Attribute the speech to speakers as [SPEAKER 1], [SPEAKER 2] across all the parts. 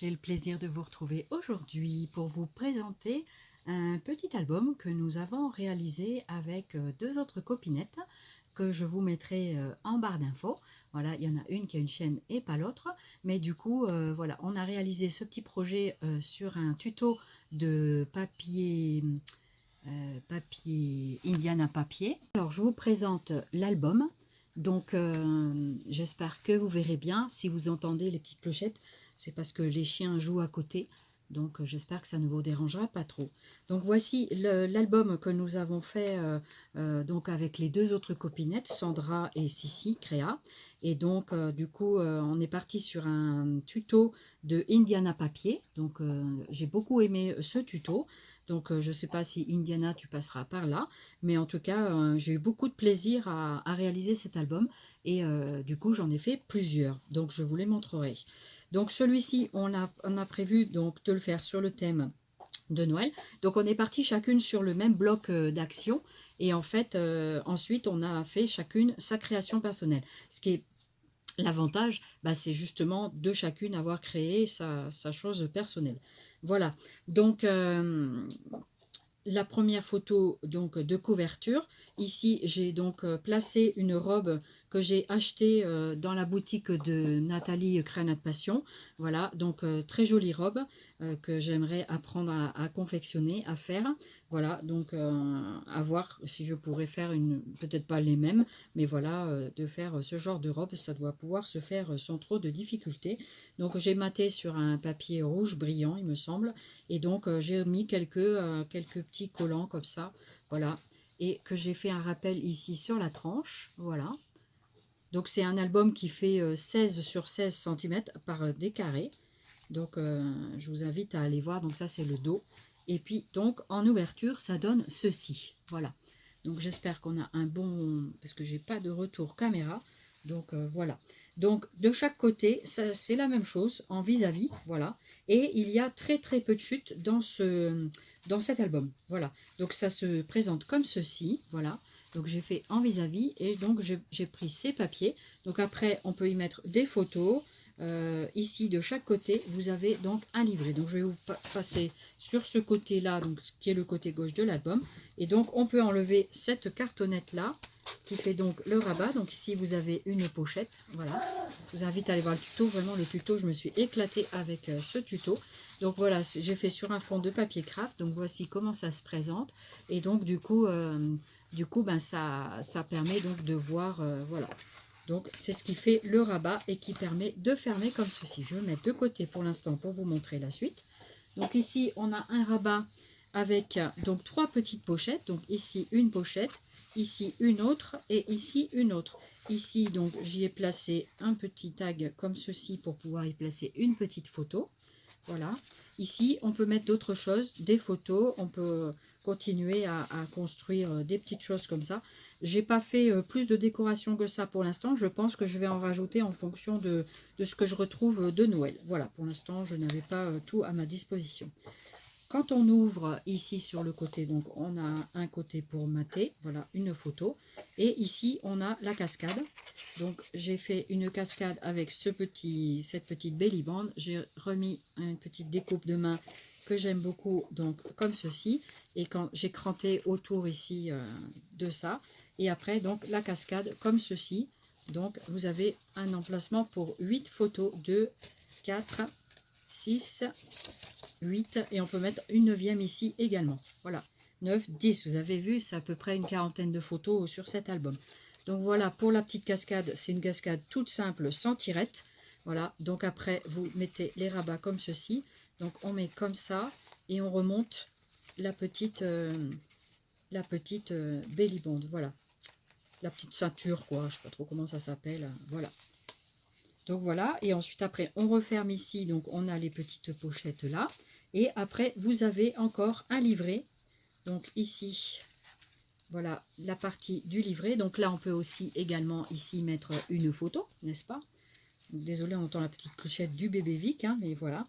[SPEAKER 1] j'ai le plaisir de vous retrouver aujourd'hui pour vous présenter un petit album que nous avons réalisé avec deux autres copinettes que je vous mettrai en barre d'infos. Voilà, il y en a une qui a une chaîne et pas l'autre, mais du coup, voilà, on a réalisé ce petit projet sur un tuto de papier Indiana papier. Alors, je vous présente l'album. Donc, j'espère que vous verrez bien. Si vous entendez les petites clochettes, c'est parce que les chiens jouent à côté. Donc, j'espère que ça ne vous dérangera pas trop. Donc, voici l'album que nous avons fait donc avec les deux autres copinettes, Sandra et Sissi Créa. Et donc, du coup, on est parti sur un tuto de Indiana papier. Donc, j'ai beaucoup aimé ce tuto. Donc, je ne sais pas si Indiana, tu passeras par là. Mais en tout cas, j'ai eu beaucoup de plaisir à réaliser cet album. Et du coup, j'en ai fait plusieurs. Donc, je vous les montrerai. Donc, celui-ci, on a prévu donc, de le faire sur le thème de Noël. Donc, on est parti chacune sur le même bloc d'action. Et en fait, ensuite, on a fait chacune sa création personnelle. Ce qui est l'avantage, bah, c'est justement de chacune avoir créé sa chose personnelle. Voilà. Donc, la première photo donc de couverture. Ici, j'ai donc placé une robe que j'ai achetée dans la boutique de Nathalie Créanat Passion. Voilà, donc très jolie robe que j'aimerais apprendre à confectionner, à faire. Voilà, donc à voir si je pourrais faire peut-être pas les mêmes, mais voilà, de faire ce genre de robe, ça doit pouvoir se faire sans trop de difficultés. Donc j'ai maté sur un papier rouge brillant, il me semble. Et donc, j'ai mis quelques petits collants comme ça, voilà. Et que j'ai fait un rappel ici sur la tranche, voilà. Donc, c'est un album qui fait 16 sur 16 cm par des carrés. Donc, je vous invite à aller voir. Donc, ça, c'est le dos. Et puis, donc, en ouverture, ça donne ceci, voilà. Donc, j'espère qu'on a un bon... Parce que j'ai pas de retour caméra. Donc, voilà. Donc, de chaque côté, c'est la même chose, en vis-à-vis, voilà. Et il y a très très peu de chutes dans cet album, voilà. Donc, ça se présente comme ceci, voilà. Donc, j'ai fait en vis-à-vis et donc, j'ai pris ces papiers. Donc, après, on peut y mettre des photos. Ici, de chaque côté, vous avez donc un livret. Donc, je vais vous passer sur ce côté-là, donc qui est le côté gauche de l'album. Et donc, on peut enlever cette cartonnette-là qui fait donc le rabat. Donc ici vous avez une pochette, voilà. Je vous invite à aller voir le tuto, vraiment le tuto, je me suis éclatée avec ce tuto. Donc voilà, j'ai fait sur un fond de papier craft, donc voici comment ça se présente. Et donc du coup ben, ça permet donc de voir, voilà. Donc c'est ce qui fait le rabat et qui permet de fermer comme ceci. Je vais mettre de côté pour l'instant pour vous montrer la suite. Donc ici on a un rabat avec donc trois petites pochettes. Donc ici une pochette, ici une autre et ici une autre. Ici donc j'y ai placé un petit tag comme ceci pour pouvoir y placer une petite photo. Voilà. Ici on peut mettre d'autres choses, des photos, on peut continuer à construire des petites choses comme ça. J'ai pas fait plus de décoration que ça pour l'instant. Je pense que je vais en rajouter en fonction de ce que je retrouve de Noël. Voilà, pour l'instant je n'avais pas tout à ma disposition. Quand on ouvre ici sur le côté, donc on a un côté pour mater, voilà une photo. Et ici on a la cascade. Donc j'ai fait une cascade avec cette petite belly band. J'ai remis une petite découpe de main que j'aime beaucoup, donc comme ceci. Et quand j'ai cranté autour ici de ça. Et après donc la cascade comme ceci. Donc vous avez un emplacement pour 8 photos, 2, 4, 6, 8 et on peut mettre une neuvième ici également. Voilà, 9, 10, vous avez vu, c'est à peu près une quarantaine de photos sur cet album. Donc voilà, pour la petite cascade, c'est une cascade toute simple, sans tirette. Voilà, donc après, vous mettez les rabats comme ceci. Donc on met comme ça et on remonte la petite belly band, voilà. La petite ceinture, quoi, je sais pas trop comment ça s'appelle, voilà. Donc voilà, et ensuite après on referme ici, donc on a les petites pochettes là. Et après vous avez encore un livret. Donc ici, voilà la partie du livret. Donc là on peut aussi également ici mettre une photo, n'est-ce pas? Désolé, on entend la petite clochette du bébé Vic, hein, mais voilà.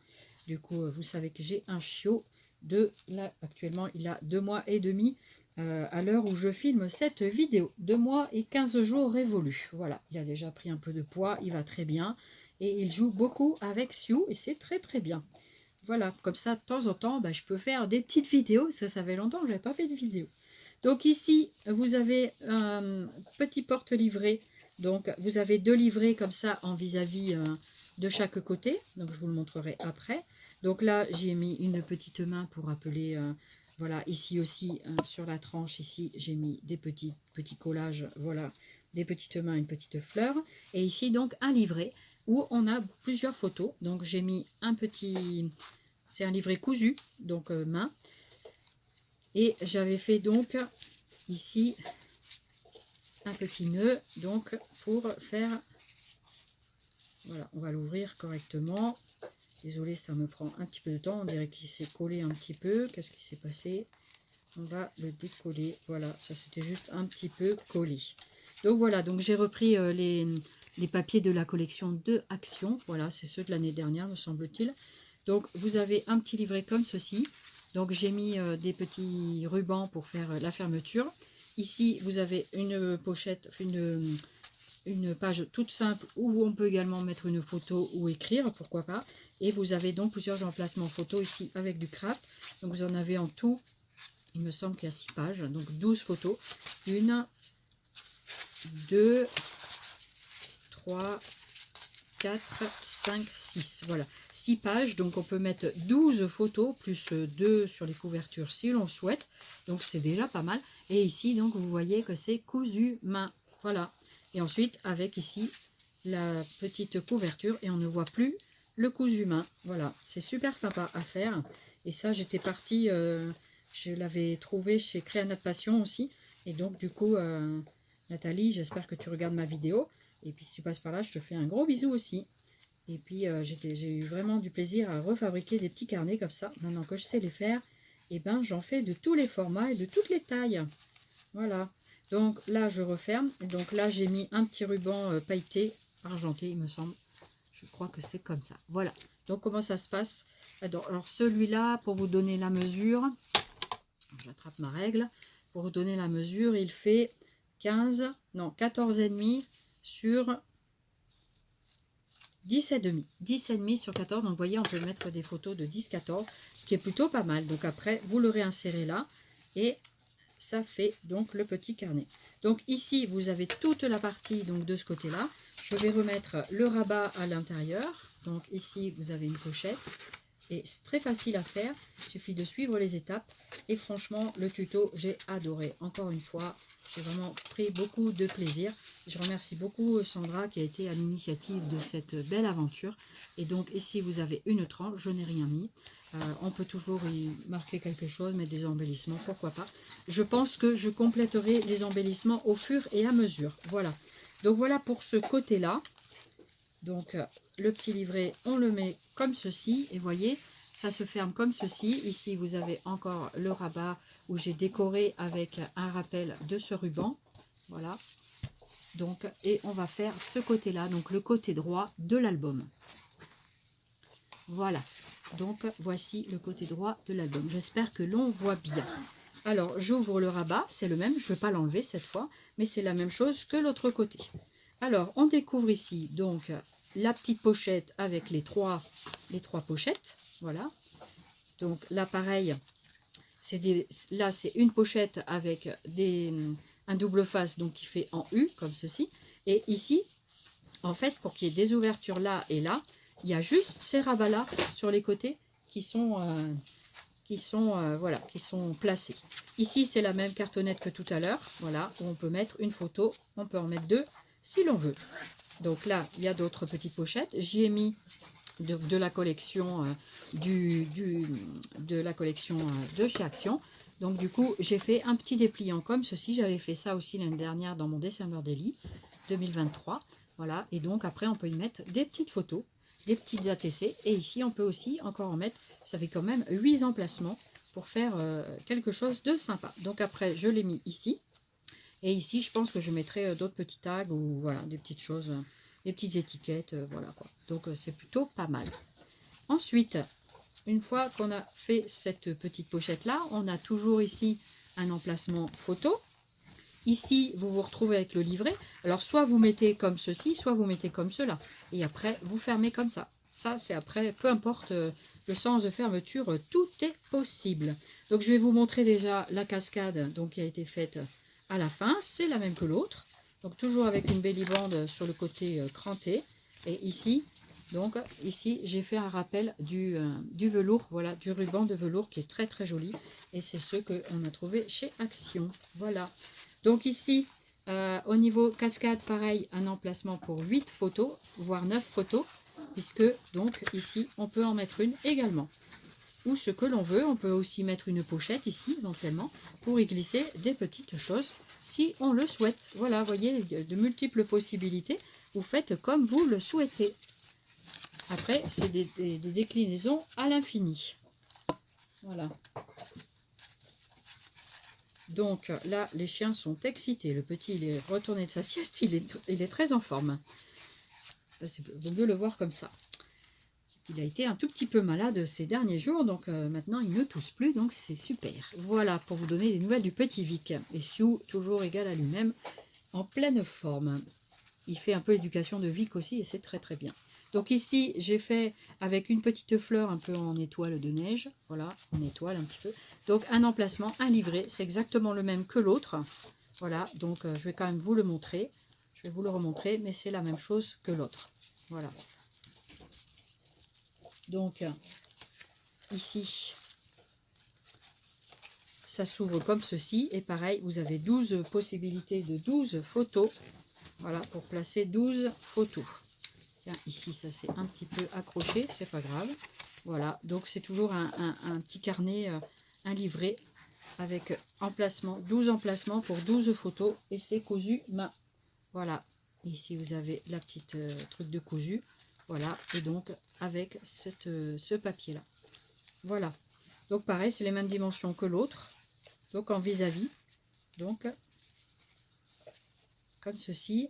[SPEAKER 1] Du coup, vous savez que j'ai un chiot de là, actuellement il a 2 mois et demi. À l'heure où je filme cette vidéo, 2 mois et 15 jours révolus. Voilà, il a déjà pris un peu de poids, il va très bien. et il joue beaucoup avec Sioux et c'est très très bien. Voilà, comme ça de temps en temps, je peux faire des petites vidéos, ça fait longtemps que je n'avais pas fait de vidéo. Donc ici, vous avez un petit porte-livret, donc vous avez 2 livrets comme ça en vis-à-vis de chaque côté, donc je vous le montrerai après. Donc là, j'ai mis une petite main pour appeler, voilà, ici aussi, sur la tranche, ici, j'ai mis des petits collages, voilà, des petites mains, une petite fleur. Et ici, donc, un livret où on a plusieurs photos. Donc j'ai mis un petit, c'est un livret cousu, donc main. Et j'avais fait donc ici un petit nœud, donc pour faire, voilà, on va l'ouvrir correctement. Désolée, ça me prend un petit peu de temps, on dirait qu'il s'est collé un petit peu. Qu'est-ce qui s'est passé? On va le décoller, voilà, ça c'était juste un petit peu collé. Donc voilà, donc j'ai repris les papiers de la collection de Action, voilà, c'est ceux de l'année dernière me semble-t-il. Donc vous avez un petit livret comme ceci, donc j'ai mis des petits rubans pour faire la fermeture. Ici vous avez une pochette, une page toute simple où on peut également mettre une photo ou écrire, pourquoi pas. Et vous avez donc plusieurs emplacements photos ici avec du craft. Donc vous en avez en tout, il me semble qu'il y a 6 pages, donc 12 photos. 1, 2, 3, 4, 5, 6. Voilà, 6 pages. Donc on peut mettre 12 photos, plus 2 sur les couvertures si l'on souhaite. Donc c'est déjà pas mal. Et ici, donc vous voyez que c'est cousu main. Voilà. Et ensuite, avec ici la petite couverture. Et on ne voit plus le cousu main. Voilà, c'est super sympa à faire. Et ça, j'étais partie, je l'avais trouvé chez Créanat Passion aussi. Et donc du coup, Nathalie, j'espère que tu regardes ma vidéo. Et puis si tu passes par là, je te fais un gros bisou aussi. Et puis j'ai eu vraiment du plaisir à refabriquer des petits carnets comme ça. Maintenant que je sais les faire, et ben j'en fais de tous les formats et de toutes les tailles. Voilà. Donc là je referme. Et donc là j'ai mis un petit ruban pailleté, argenté il me semble. Je crois que c'est comme ça. Voilà. Donc comment ça se passe? Alors celui-là, pour vous donner la mesure, j'attrape ma règle. Pour vous donner la mesure, il fait 14,5 sur 10,5. 10,5 sur 14. Donc vous voyez, on peut mettre des photos de 10-14, ce qui est plutôt pas mal. Donc après, vous le réinsérez là et ça fait donc le petit carnet. Donc ici, vous avez toute la partie donc de ce côté-là. Je vais remettre le rabat à l'intérieur. Donc ici, vous avez une pochette. Et c'est très facile à faire, il suffit de suivre les étapes. Et franchement, le tuto, j'ai adoré. Encore une fois, j'ai vraiment pris beaucoup de plaisir. Je remercie beaucoup Sandra qui a été à l'initiative de cette belle aventure. Et donc ici, vous avez une tranche, je n'ai rien mis. On peut toujours y marquer quelque chose, mettre des embellissements, pourquoi pas. Je pense que je compléterai les embellissements au fur et à mesure. Voilà. Donc voilà pour ce côté-là. Donc le petit livret, on le met comme ceci. Et voyez, ça se ferme comme ceci. Ici, vous avez encore le rabat où j'ai décoré avec un rappel de ce ruban. Voilà. Donc, et on va faire ce côté-là, donc le côté droit de l'album. Voilà. Donc, voici le côté droit de l'album. J'espère que l'on voit bien. Alors, j'ouvre le rabat. C'est le même. Je ne vais pas l'enlever cette fois. Mais c'est la même chose que l'autre côté. Alors, on découvre ici, donc, la petite pochette avec les trois pochettes. Voilà. Donc, là, pareil, là, c'est une pochette avec un double face, donc qui fait en U, comme ceci. Et ici, en fait, pour qu'il y ait des ouvertures là et là, il y a juste ces rabats-là sur les côtés qui sont voilà, qui sont placés. Ici, c'est la même cartonnette que tout à l'heure, voilà, où on peut mettre une photo. On peut en mettre 2 si l'on veut. Donc là, il y a d'autres petites pochettes. J'y ai mis de la collection de la collection de chez Action. Donc du coup, j'ai fait un petit dépliant comme ceci. J'avais fait ça aussi l'année dernière dans mon December Daily 2023. Voilà, et donc après, on peut y mettre des petites photos, des petites ATC. Et ici, on peut aussi encore en mettre, ça fait quand même 8 emplacements pour faire quelque chose de sympa. Donc après, je l'ai mis ici. Et ici, je pense que je mettrai d'autres petits tags ou voilà, des petites choses, des petites étiquettes, voilà quoi. Donc c'est plutôt pas mal. Ensuite, une fois qu'on a fait cette petite pochette là, on a toujours ici un emplacement photo. Ici, vous vous retrouvez avec le livret. Alors, soit vous mettez comme ceci, soit vous mettez comme cela. Et après, vous fermez comme ça. Ça, c'est après, peu importe le sens de fermeture, tout est possible. Donc, je vais vous montrer déjà la cascade donc, qui a été faite à la fin. C'est la même que l'autre. Donc, toujours avec une belly band sur le côté cranté. Et ici, donc, ici, j'ai fait un rappel du velours, voilà, du ruban de velours qui est très, très joli. Et c'est ce qu'on a trouvé chez Action. Voilà. Donc ici, au niveau cascade, pareil, un emplacement pour 8 photos, voire 9 photos, puisque donc ici, on peut en mettre une également. Ou ce que l'on veut, on peut aussi mettre une pochette ici, éventuellement, pour y glisser des petites choses, si on le souhaite. Voilà, vous voyez, de multiples possibilités. Vous faites comme vous le souhaitez. Après, c'est des déclinaisons à l'infini. Voilà. Donc là, les chiens sont excités. Le petit, il est retourné de sa sieste, il est très en forme. Il vaut mieux le voir comme ça. Il a été un tout petit peu malade ces derniers jours, donc maintenant il ne tousse plus, donc c'est super. Voilà, pour vous donner des nouvelles du petit Vic. Et Sioux, toujours égal à lui-même, en pleine forme. Il fait un peu l'éducation de Vic aussi, et c'est très très bien. Donc ici, j'ai fait avec une petite fleur un peu en étoile de neige. Voilà, en étoile un petit peu. Donc un emplacement, un livret, c'est exactement le même que l'autre. Voilà, donc je vais quand même vous le montrer. Je vais vous le remontrer, mais c'est la même chose que l'autre. Voilà. Donc ici, ça s'ouvre comme ceci. Et pareil, vous avez 12 possibilités de 12 photos. Voilà, pour placer 12 photos. Tiens, ici, ça s'est un petit peu accroché, c'est pas grave. Voilà, donc c'est toujours un petit carnet, un livret avec emplacement, 12 emplacements pour 12 photos et c'est cousu main. Voilà, ici vous avez la petite truc de cousu. Voilà, et donc avec ce papier-là. Voilà, donc pareil, c'est les mêmes dimensions que l'autre. Donc en vis-à-vis, donc comme ceci.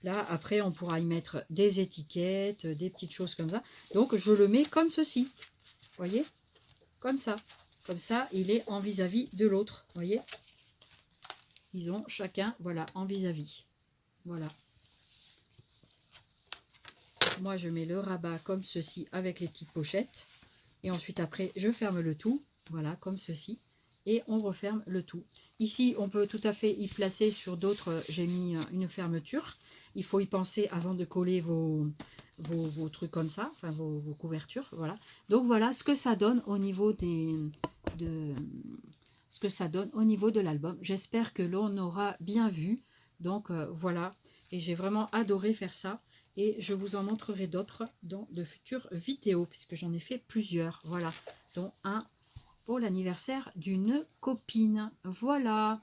[SPEAKER 1] Là, après, on pourra y mettre des étiquettes, des petites choses comme ça. Donc, je le mets comme ceci. Vous voyez? Comme ça. Comme ça, il est en vis-à-vis de l'autre. Vous voyez? Ils ont chacun, voilà, en vis-à-vis. Voilà. Moi, je mets le rabat comme ceci avec les petites pochettes. Et ensuite, après, je ferme le tout. Voilà, comme ceci. Et on referme le tout. Ici, on peut tout à fait y placer sur d'autres. J'ai mis une fermeture. Il faut y penser avant de coller vos trucs comme ça, enfin vos couvertures. Voilà. Donc voilà ce que ça donne au niveau de l'album. J'espère que l'on aura bien vu. Donc voilà. Et j'ai vraiment adoré faire ça. Et je vous en montrerai d'autres dans de futures vidéos, puisque j'en ai fait plusieurs. Voilà, dont un pour l'anniversaire d'une copine. Voilà.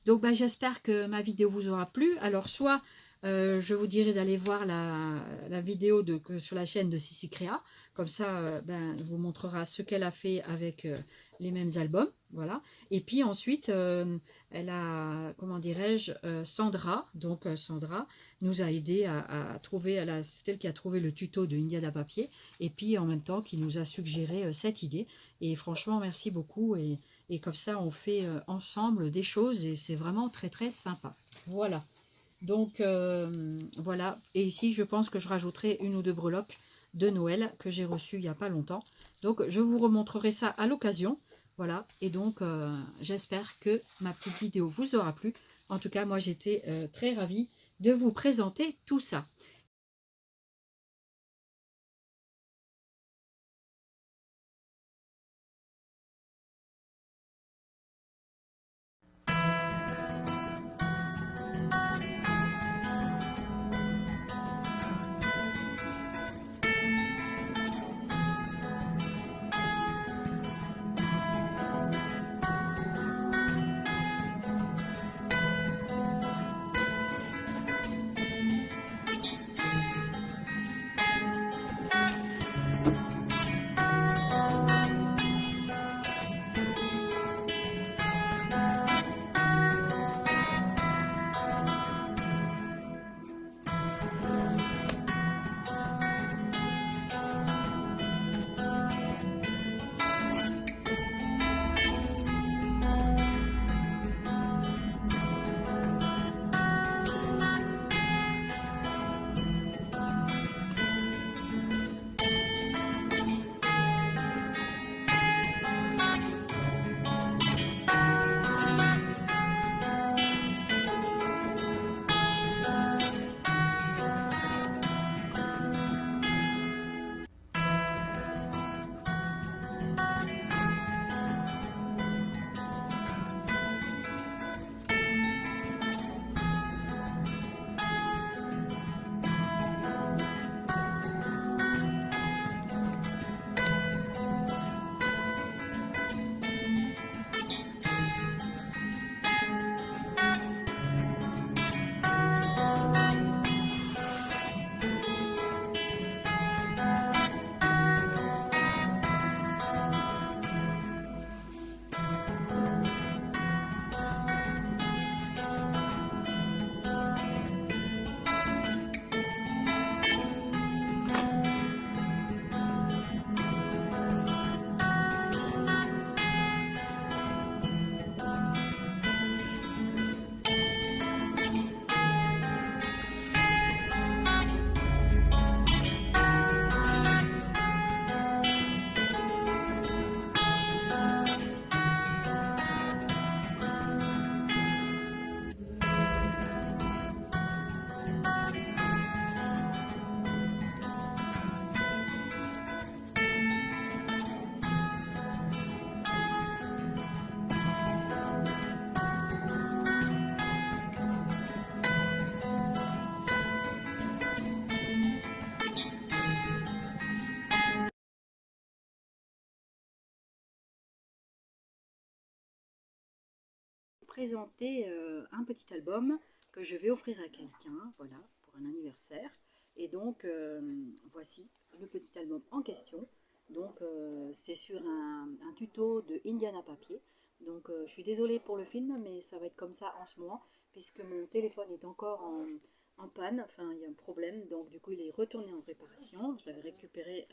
[SPEAKER 1] Donc j'espère que ma vidéo vous aura plu. Alors soit je vous dirai d'aller voir la vidéo sur la chaîne de Sissi Créa. Comme ça, elle vous montrera ce qu'elle a fait avec les mêmes albums. Voilà. Et puis ensuite, elle a, comment dirais-je, Sandra. Donc Sandra nous a aidé à trouver, c'est elle qui a trouvé le tuto de Indiana Papier. Et puis en même temps qui nous a suggéré cette idée. Et franchement, merci beaucoup. Et comme ça, on fait ensemble des choses et c'est vraiment très très sympa. Voilà. Donc voilà. Et ici, je pense que je rajouterai une ou deux breloques de Noël que j'ai reçues il n'y a pas longtemps. Donc je vous remontrerai ça à l'occasion. Voilà. Et donc j'espère que ma petite vidéo vous aura plu. En tout cas, moi j'étais très ravie de vous présenter tout ça. présenter un petit album que je vais offrir à quelqu'un, voilà, pour un anniversaire. Et donc, voici le petit album en question. Donc, c'est sur un tuto de Indiana Papier. Donc, je suis désolée pour le film, mais ça va être comme ça en ce moment, puisque mon téléphone est encore en panne. Enfin, il y a un problème, donc du coup, il est retourné en réparation. Je l'avais récupéré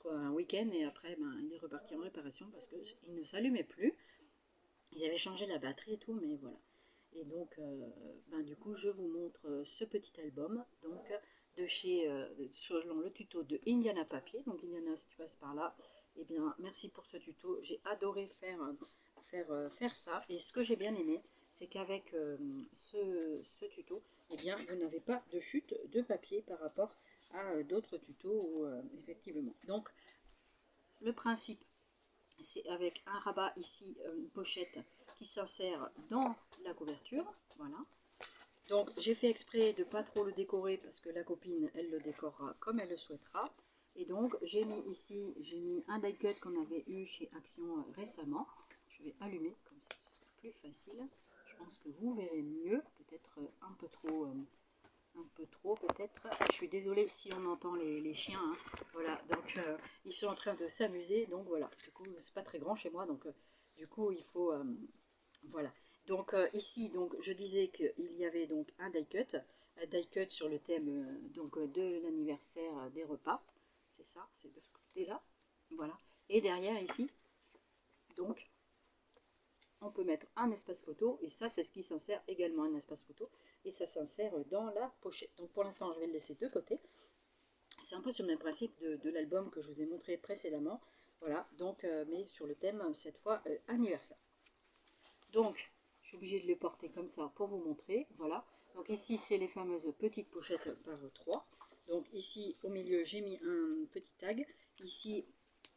[SPEAKER 1] un week-end et après, ben, il est reparti en réparation parce qu'il ne s'allumait plus. Ils avaient changé la batterie et tout, mais voilà. Et donc, ben, du coup, je vous montre ce petit album, donc de chez, selon le tuto de Indiana Papier. Donc, Indiana, si tu passes par là, eh bien, merci pour ce tuto. J'ai adoré faire ça. Et ce que j'ai bien aimé, c'est qu'avec ce tuto, eh bien, vous n'avez pas de chute de papier par rapport à d'autres tutos où, effectivement. Donc, le principe, c'est avec un rabat ici, une pochette qui s'insère dans la couverture, voilà. Donc j'ai fait exprès de pas trop le décorer parce que la copine, elle le décorera comme elle le souhaitera. Et donc j'ai mis ici, j'ai mis un die cut qu'on avait eu chez Action récemment. Je vais allumer, comme ça ce sera plus facile. Je pense que vous verrez mieux, peut-être un peu trop peut-être. Je suis désolée si on entend les chiens, hein. Voilà, donc ils sont en train de s'amuser, donc voilà, du coup c'est pas très grand chez moi, donc du coup il faut, voilà. Donc ici, donc je disais qu'il y avait donc un die cut sur le thème donc de l'anniversaire des repas, c'est ça, c'est de ce côté-là, voilà. Et derrière ici, donc on peut mettre un espace photo, et ça c'est ce qui s'insère également, un espace photo, et ça s'insère dans la pochette. Donc pour l'instant je vais le laisser de côté. C'est un peu sur le même principe de l'album que je vous ai montré précédemment, voilà, donc mais sur le thème cette fois anniversaire. Donc je suis obligée de le porter comme ça pour vous montrer, voilà. Donc ici c'est les fameuses petites pochettes par 3. Donc ici au milieu j'ai mis un petit tag, ici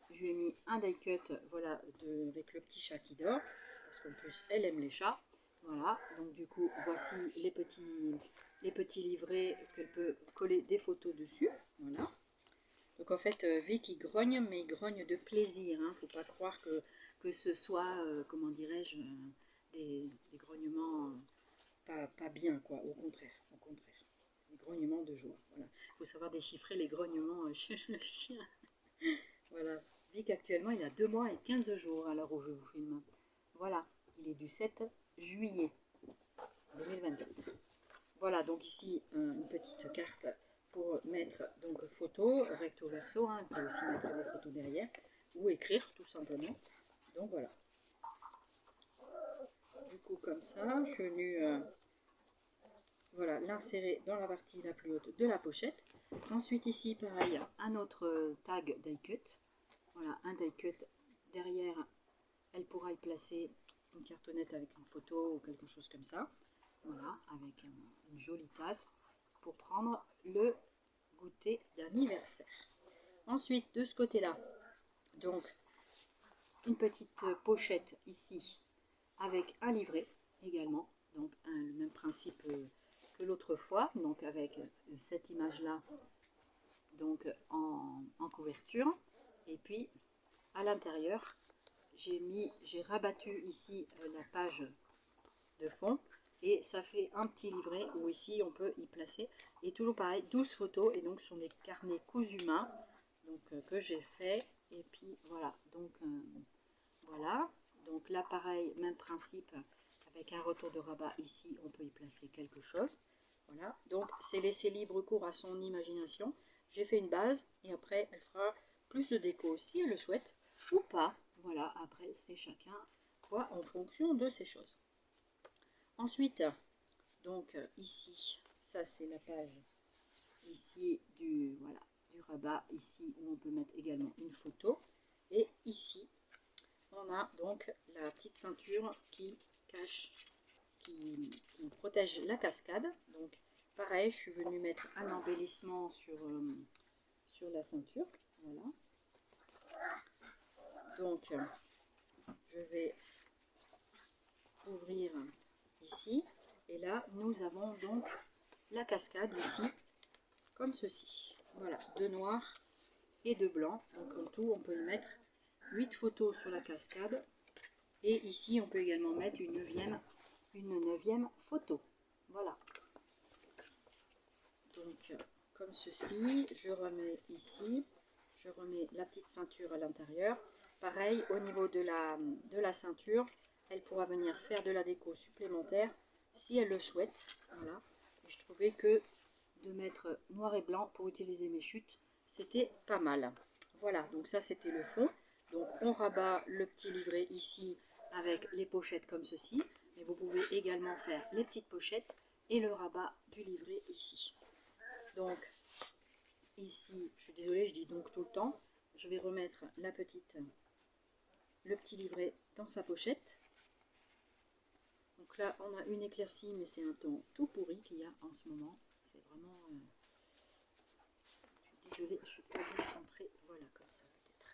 [SPEAKER 1] je lui ai mis un die cut, voilà, avec le petit chat qui dort, parce qu'en plus elle aime les chats, voilà. Donc du coup voici les petits livrets qu'elle peut coller des photos dessus, voilà. Donc en fait Vic il grogne, mais il grogne de plaisir, hein. Faut pas croire que ce soit comment dirais-je, des grognements pas bien, quoi, au contraire, des grognements de joie, voilà. Il faut savoir déchiffrer les grognements chez le chien. Voilà, Vic actuellement il a 2 mois et 15 jours à l'heure où je vous filme. Voilà, il est du 7 juillet 2024. Voilà, donc ici une petite carte pour mettre donc photo, recto verso, hein, on peut aussi mettre des photos derrière, ou écrire tout simplement. Donc voilà. Du coup comme ça, je suis venue voilà, l'insérer dans la partie la plus haute de la pochette. Ensuite ici pareil, un autre tag die cut. Voilà, un die cut derrière, elle pourra y placer une cartonnette avec une photo ou quelque chose comme ça. Voilà, avec une jolie tasse pour prendre le goûter d'anniversaire. Ensuite, de ce côté-là, donc une petite pochette ici avec un livret également. Donc le même principe que l'autre fois, donc avec cette image-là donc en couverture. Et puis à l'intérieur, j'ai rabattu ici la page de fond et ça fait un petit livret où ici on peut y placer, et toujours pareil 12 photos, et donc ce sont des carnets cousus main donc que j'ai fait. Et puis voilà, donc voilà, donc là pareil, même principe, avec un retour de rabat ici on peut y placer quelque chose. Voilà, donc c'est laissé libre cours à son imagination. J'ai fait une base et après elle fera plus de déco si elle le souhaite ou pas. Voilà, après c'est chacun voit en fonction de ces choses. Ensuite, donc ici, ça c'est la page ici du rabat, ici où on peut mettre également une photo. Et ici, on a donc la petite ceinture qui cache, qui protège la cascade. Donc pareil, je suis venue mettre un embellissement sur la ceinture. Voilà. Donc je vais ouvrir ici, et là nous avons donc la cascade ici comme ceci, voilà, de noir et de blanc. Donc en tout on peut y mettre 8 photos sur la cascade, et ici on peut également mettre une 9e une 9e photo. Voilà. Donc, comme ceci, je remets ici, je remets la petite ceinture à l'intérieur. Pareil, au niveau de la ceinture, elle pourra venir faire de la déco supplémentaire si elle le souhaite. Voilà. Et je trouvais que de mettre noir et blanc pour utiliser mes chutes, c'était pas mal. Voilà, donc ça c'était le fond. Donc on rabat le petit livret ici avec les pochettes comme ceci. Mais vous pouvez également faire les petites pochettes et le rabat du livret ici. Donc ici, je suis désolée, je dis donc tout le temps, je vais remettre le petit livret dans sa pochette. Donc là, on a une éclaircie, mais c'est un ton tout pourri qu'il y a en ce moment. C'est vraiment... je suis désolée, je suis pas bien centrée. Voilà, comme ça peut-être.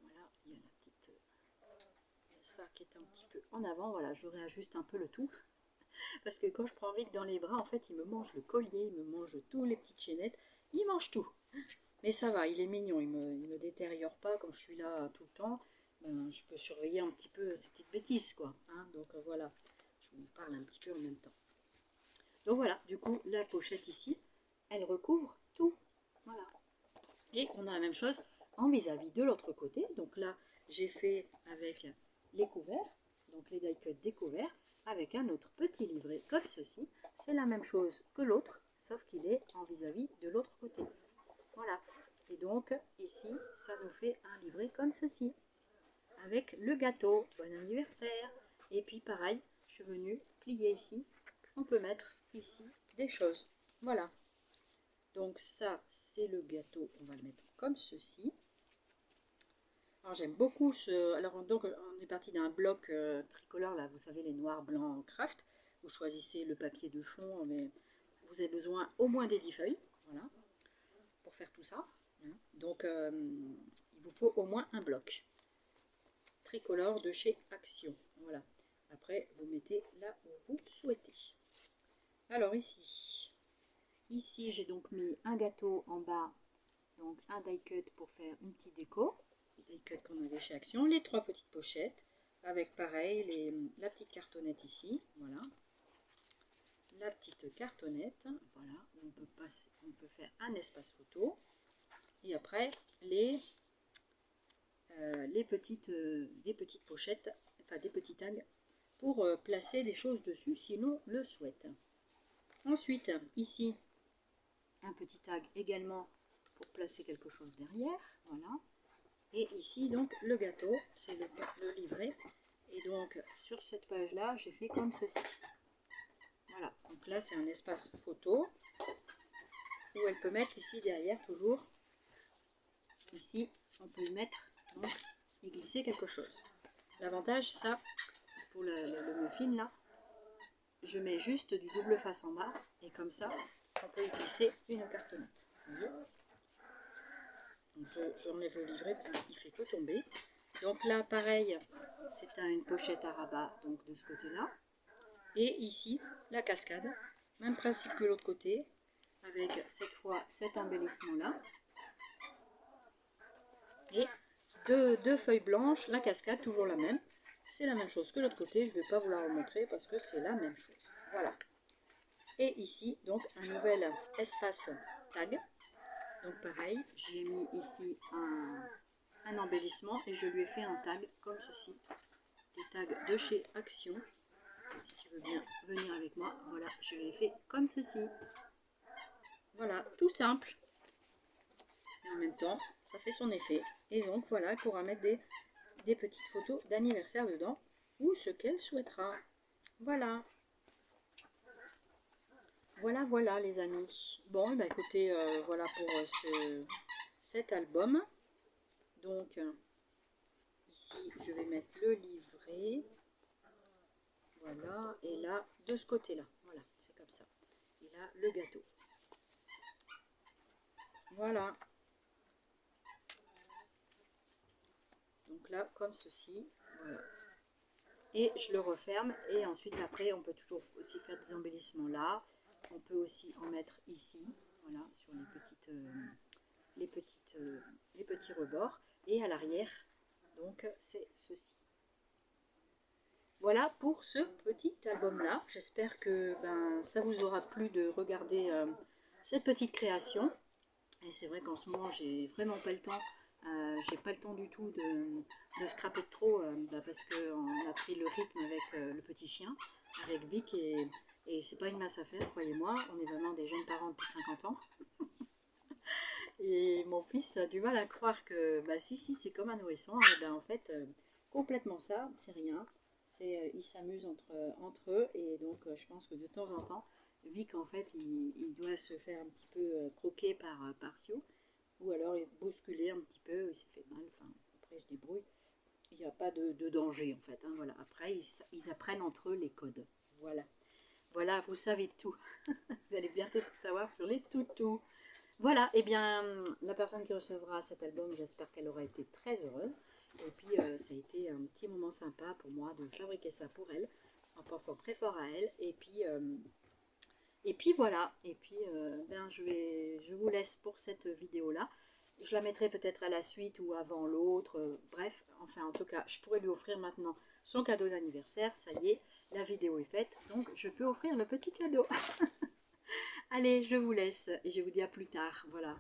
[SPEAKER 1] Voilà, il y a la petite... ça qui est un petit peu en avant. Voilà, je réajuste un peu le tout. Parce que quand je prends Vic dans les bras, en fait, il me mange le collier, il me mange tous les petites chaînettes. Il mange tout. Mais ça va, il est mignon, il me détériore pas. Comme je suis là tout le temps, ben, je peux surveiller un petit peu ces petites bêtises, quoi. Hein, donc voilà, je vous parle un petit peu en même temps. Donc voilà, du coup, la pochette ici, elle recouvre tout. Voilà. Et on a la même chose en vis-à-vis de l'autre côté. Donc là, j'ai fait avec les couverts, donc les die-cut des couverts, avec un autre petit livret comme ceci. C'est la même chose que l'autre, sauf qu'il est en vis-à-vis de l'autre côté. Voilà. Et donc, ici, ça nous fait un livret comme ceci, avec le gâteau, bon anniversaire. Et puis pareil, je suis venue plier ici. On peut mettre ici des choses. Voilà. Donc ça, c'est le gâteau. On va le mettre comme ceci. Alors j'aime beaucoup ce... Alors donc on est parti d'un bloc tricolore, là, vous savez, les noirs, blancs, craft. Vous choisissez le papier de fond, mais vous avez besoin au moins des 10 feuilles. Voilà. Pour faire tout ça. Donc il vous faut au moins un bloc. Tricolore de chez Action. Voilà. Après, vous mettez là où vous souhaitez. Alors ici, j'ai donc mis un gâteau en bas, donc un die cut pour faire une petite déco. Les die cut qu'on avait chez Action, les 3 petites pochettes, avec pareil la petite cartonnette ici, voilà. La petite cartonnette, voilà, où on peut faire un espace photo. Et après, des petites pochettes, enfin des petits tags pour placer des choses dessus si l'on le souhaite. Ensuite, ici, un petit tag également pour placer quelque chose derrière, voilà. Et ici, donc, le gâteau, c'est le livret. Et donc, sur cette page-là, j'ai fait comme ceci. Voilà, donc là, c'est un espace photo où elle peut mettre ici derrière, toujours. Ici, on peut y mettre, donc, y glisser quelque chose. L'avantage, ça, pour le muffin, là, je mets juste du double face en bas, et comme ça, on peut y glisser une cartonnette. J'enlève le livret parce qu'il fait que tomber. Donc là, pareil, c'est une pochette à rabat, donc de ce côté-là. Et ici, la cascade, même principe que l'autre côté, avec cette fois cet embellissement-là. Et deux feuilles blanches, la cascade, toujours la même. C'est la même chose que l'autre côté, je ne vais pas vous la remontrer parce que c'est la même chose. Voilà. Et ici, donc, un nouvel espace tag. Donc pareil, j'ai mis ici un embellissement et je lui ai fait un tag comme ceci. Des tags de chez Action. Si tu veux bien venir avec moi, voilà, je l'ai fait comme ceci. Voilà, tout simple. Et en même temps, ça fait son effet. Et donc voilà, elle pourra mettre des petites photos d'anniversaire dedans ou ce qu'elle souhaitera. Voilà. Voilà les amis. Bon, bah écoutez, voilà pour cet album. Donc, ici, je vais mettre le livret. Voilà, et là, de ce côté-là. Voilà, c'est comme ça. Et là, le gâteau. Voilà. Donc là, comme ceci. Voilà. Et je le referme. Et ensuite, après, on peut toujours aussi faire des embellissements là. On peut aussi en mettre ici. Voilà, sur les petits rebords. Et à l'arrière, donc, c'est ceci. voilà pour ce petit album-là. J'espère que ça vous aura plu de regarder cette petite création. Et c'est vrai qu'en ce moment, j'ai vraiment pas le temps. J'ai pas le temps du tout de scraper de trop parce qu'on a pris le rythme avec le petit chien, avec Vic, et c'est pas une masse à faire, croyez-moi. On est vraiment des jeunes parents de plus de 50 ans. Et mon fils a du mal à croire que, si, c'est comme un nourrisson. Et en fait, complètement ça, c'est rien. Ils s'amusent entre eux, et donc je pense que de temps en temps, Vic, en fait, il doit se faire un petit peu croquer par Sio, ou alors bousculer un petit peu, il s'est fait mal, enfin, après il se débrouille. Il n'y a pas de danger, en fait. Hein, voilà. Après, ils apprennent entre eux les codes. Voilà. Voilà, vous savez tout. Vous allez bientôt tout savoir sur les toutous. Voilà, et bien, la personne qui recevra cet album, j'espère qu'elle aura été très heureuse. Et puis, ça a été un petit moment sympa pour moi de fabriquer ça pour elle, en pensant très fort à elle. Et puis voilà, et puis je vous laisse pour cette vidéo-là. Je la mettrai peut-être à la suite ou avant l'autre. Bref, enfin, en tout cas, je pourrais lui offrir maintenant son cadeau d'anniversaire. Ça y est, la vidéo est faite, donc je peux offrir le petit cadeau. Allez, je vous laisse et je vous dis à plus tard. Voilà.